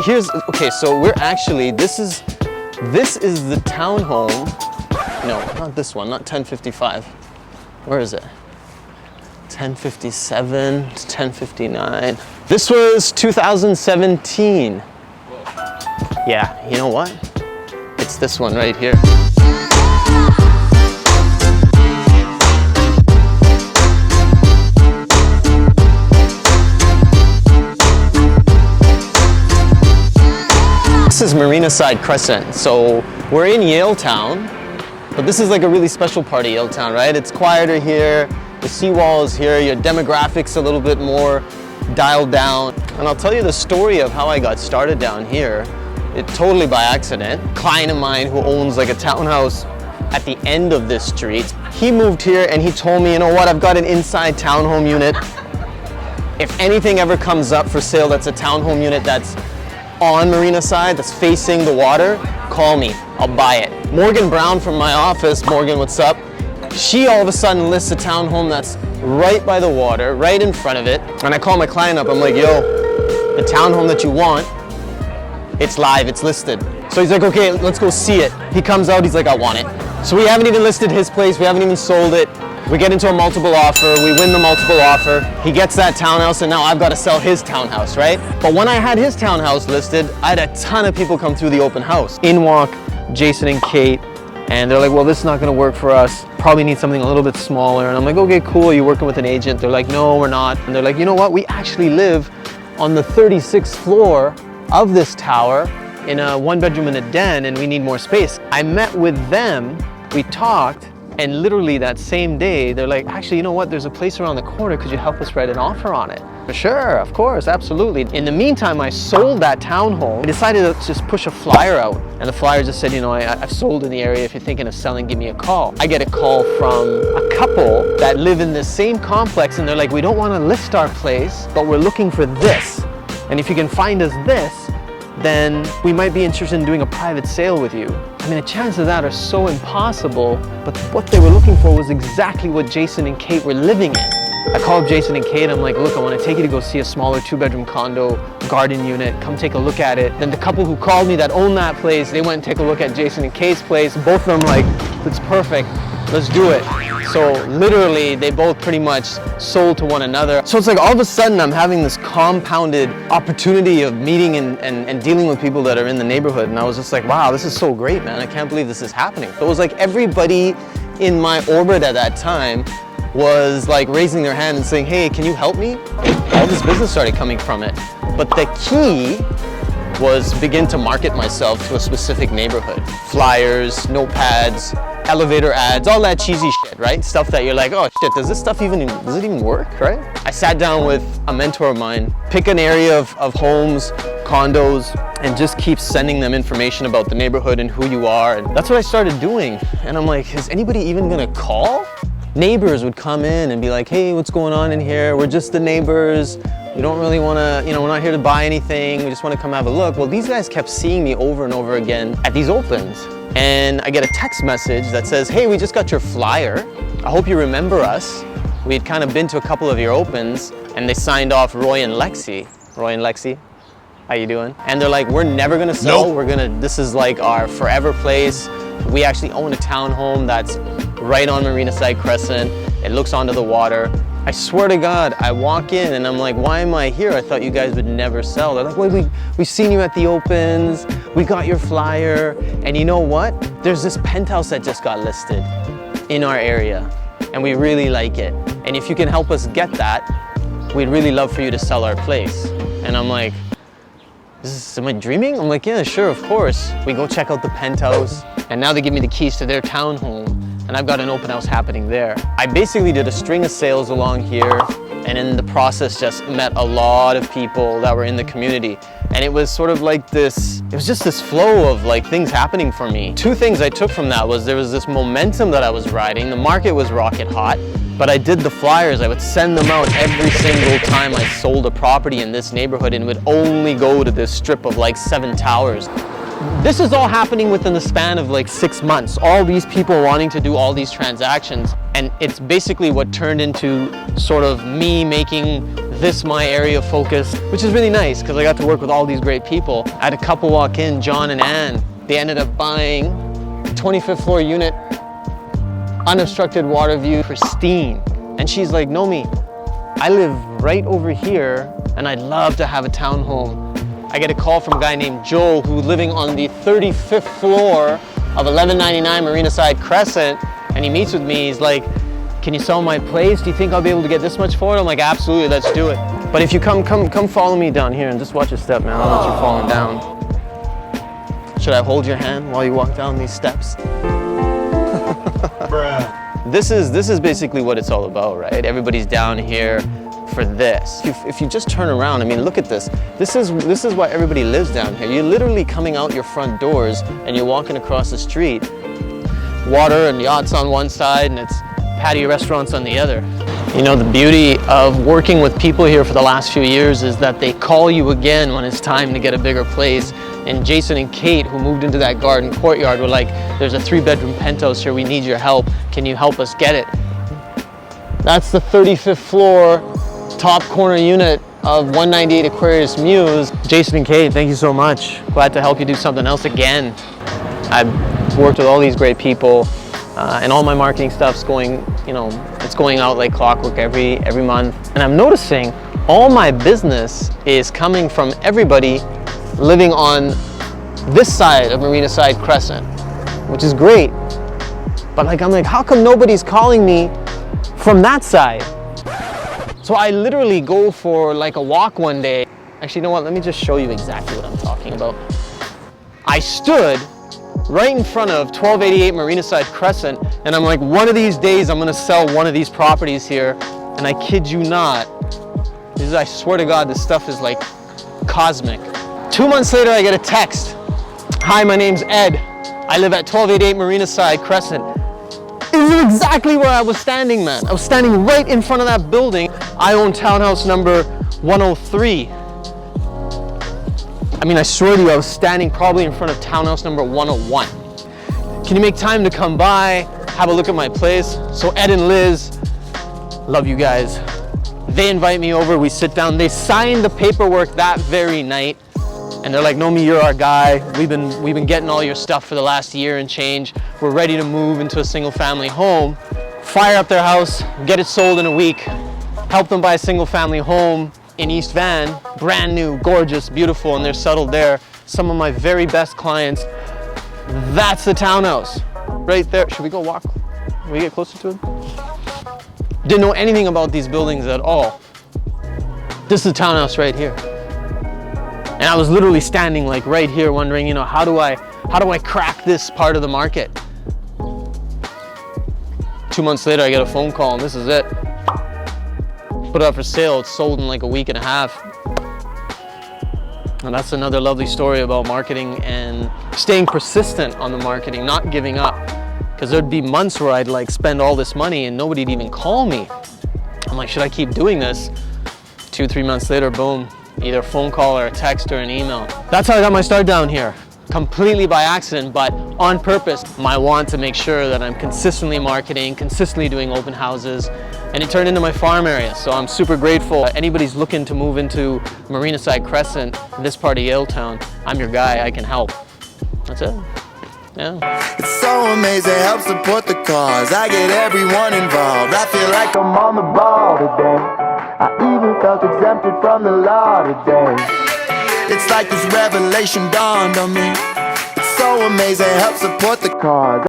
okay, so we're actually, this is the townhome. No, not this one, not 1055. Where is it? 1057 to 1059. This was 2017. Yeah, you know what? It's this one right here. This is Marina Side Crescent. So we're in Yaletown, but this is like a really special part of Yaletown, right? It's quieter here, the seawall is here, your demographics a little bit more dialed down. And I'll tell you the story of how I got started down here. It totally by accident. A client of mine who owns like a townhouse at the end of this street, he moved here and he told me, you know what, I've got an inside townhome unit. If anything ever comes up for sale that's a townhome unit that's on Marina Side, that's facing the water, call me, I'll buy it. Morgan Brown from my office, Morgan, what's up? She all of a sudden lists a townhome that's right by the water, right in front of it. And I call my client up, I'm like, yo, the townhome that you want, it's live, it's listed. So he's like, okay, let's go see it. He comes out, he's like, I want it. So we haven't even listed his place, we haven't even sold it. We get into a multiple offer, we win the multiple offer. He gets that townhouse and now I've got to sell his townhouse, right? But when I had his townhouse listed, I had a ton of people come through the open house. In walk Jason and Kate, and they're like, well, this is not gonna work for us. Probably need something a little bit smaller. And I'm like, okay, cool, are you working with an agent? They're like, no, we're not. And they're like, you know what? We actually live on the 36th floor of this tower in a 1-bedroom and a den, and we need more space. I met with them, we talked, and literally that same day, they're like, actually, you know what? There's a place around the corner. Could you help us write an offer on it? For sure, of course, absolutely. In the meantime, I sold that townhome. I decided to just push a flyer out. And the flyer just said, you know, I've sold in the area. If you're thinking of selling, give me a call. I get a call from a couple that live in the same complex. And they're like, we don't want to list our place, but we're looking for this. And if you can find us this, then we might be interested in doing a private sale with you. I mean, the chances of that are so impossible, but what they were looking for was exactly what Jason and Kate were living in. I called Jason and Kate, I'm like, look, I want to take you to go see a smaller 2-bedroom condo, garden unit, come take a look at it. Then the couple who called me that owned that place, they went and take a look at Jason and Kate's place. Both of them like, it's perfect, let's do it. So literally, they both pretty much sold to one another. So it's like all of a sudden I'm having this compounded opportunity of meeting and dealing with people that are in the neighborhood. And I was just like, wow, this is so great, man. I can't believe this is happening. So it was like everybody in my orbit at that time was like raising their hand and saying, hey, can you help me? All this business started coming from it. But the key was begin to market myself to a specific neighborhood. Flyers, notepads, elevator ads, all that cheesy shit, right? Stuff that you're like, oh shit, does it even work, right? I sat down with a mentor of mine, pick an area of homes, condos, and just keep sending them information about the neighborhood and who you are. And that's what I started doing. And I'm like, is anybody even gonna call? Neighbors would come in and be like, hey, what's going on in here? We're just the neighbors. We don't really wanna, we're not here to buy anything. We just wanna come have a look. Well, these guys kept seeing me over and over again at these opens. And I get a text message that says, hey, we just got your flyer. I hope you remember us. We'd kind of been to a couple of your opens, and they signed off Roy and Lexi. Roy and Lexi, how you doing? And they're like, we're never gonna sell. Nope. This is like our forever place. We actually own a townhome that's right on Marina Side Crescent. It looks onto the water. I swear to God, I walk in and I'm like, why am I here? I thought you guys would never sell. They're like, well, we've seen you at the opens. We got your flyer. And you know what? There's this penthouse that just got listed in our area and we really like it. And if you can help us get that, we'd really love for you to sell our place. And I'm like, am I dreaming? I'm like, yeah, sure, of course. We go check out the penthouse and now they give me the keys to their townhome. And I've got an open house happening there. I basically did a string of sales along here and in the process just met a lot of people that were in the community. And it was sort of like this, it was just this flow of like things happening for me. Two things I took from that was there was this momentum that I was riding. The market was rocket hot, but I did the flyers. I would send them out every single time I sold a property in this neighborhood and would only go to this strip of like 7 towers. This is all happening within the span of like 6 months. All these people wanting to do all these transactions. And it's basically what turned into sort of me making this my area of focus, which is really nice because I got to work with all these great people. I had a couple walk in, John and Ann. They ended up buying a 25th floor unit, unobstructed water view, pristine. And she's like, Nomi, I live right over here and I'd love to have a townhome. I get a call from a guy named Joel who's living on the 35th floor of 1199 Marina Side Crescent, and he meets with me. He's like, can you sell my place? Do you think I'll be able to get this much for it? I'm like, absolutely, let's do it. But if you come follow me down here and just watch your step, man. I don't want you falling down. Should I hold your hand while you walk down these steps? This is basically what it's all about, right? Everybody's down here for this. If you just turn around, I mean, look at this. This is why everybody lives down here. You're literally coming out your front doors and you're walking across the street. Water and yachts on one side and it's patio restaurants on the other. You know, the beauty of working with people here for the last few years is that they call you again when it's time to get a bigger place. And Jason and Kate, who moved into that garden courtyard, were like, there's a 3-bedroom penthouse here, we need your help. Can you help us get it? That's the 35th floor, top corner unit of 198 Aquarius Muse. Jason and Kate, thank you so much. Glad to help you do something else again. I've worked with all these great people. And all my marketing stuff's going, you know, it's going out like clockwork every month. And I'm noticing all my business is coming from everybody living on this side of Marina Side Crescent, which is great. But I'm like, how come nobody's calling me from that side? So I literally go for like a walk one day. Actually, you know what? Let me just show you exactly what I'm talking about. I stood right in front of 1288 Marina Side Crescent, and I'm like, one of these days I'm gonna sell one of these properties here, and I kid you not, I swear to God, this stuff is like cosmic. 2 months later, I get a text. Hi, my name's Ed. I live at 1288 Marina Side Crescent. This is exactly where I was standing, man. I was standing right in front of that building. I own townhouse number 103. I mean, I swear to you, I was standing probably in front of townhouse number 101. Can you make time to come by, have a look at my place? So Ed and Liz, love you guys. They invite me over, we sit down. They signed the paperwork that very night. And they're like, Nomi, you're our guy. We've been getting all your stuff for the last year and change. We're ready to move into a single family home. Fire up their house, get it sold in a week. Help them buy a single family home in East Van, brand new, gorgeous, beautiful, and they're settled there. Some of my very best clients. That's the townhouse right there. Should we go walk? Can we get closer to it? Didn't know anything about these buildings at all. This is the townhouse right here. And I was literally standing like right here wondering, you know, how do I crack this part of the market? 2 months later, I get a phone call and this is it. Put it up for sale, it's sold in like a week and a half. And that's another lovely story about marketing and staying persistent on the marketing, not giving up. Because there'd be months where I'd like spend all this money and nobody'd even call me. I'm like, should I keep doing this? 2-3 months later, boom, either a phone call or a text or an email. That's how I got my start down here. Completely by accident, but on purpose. My want to make sure that I'm consistently marketing, consistently doing open houses, and it turned into my farm area. So I'm super grateful. Anybody's looking to move into Marina Side Crescent, this part of Yaletown, I'm your guy, I can help. That's it. Yeah. It's so amazing, help support the cause. I get everyone involved. I feel like I'm on the ball today. I even felt exempted from the law today. It's like this revelation dawned on me. It's so amazing, help support the cause.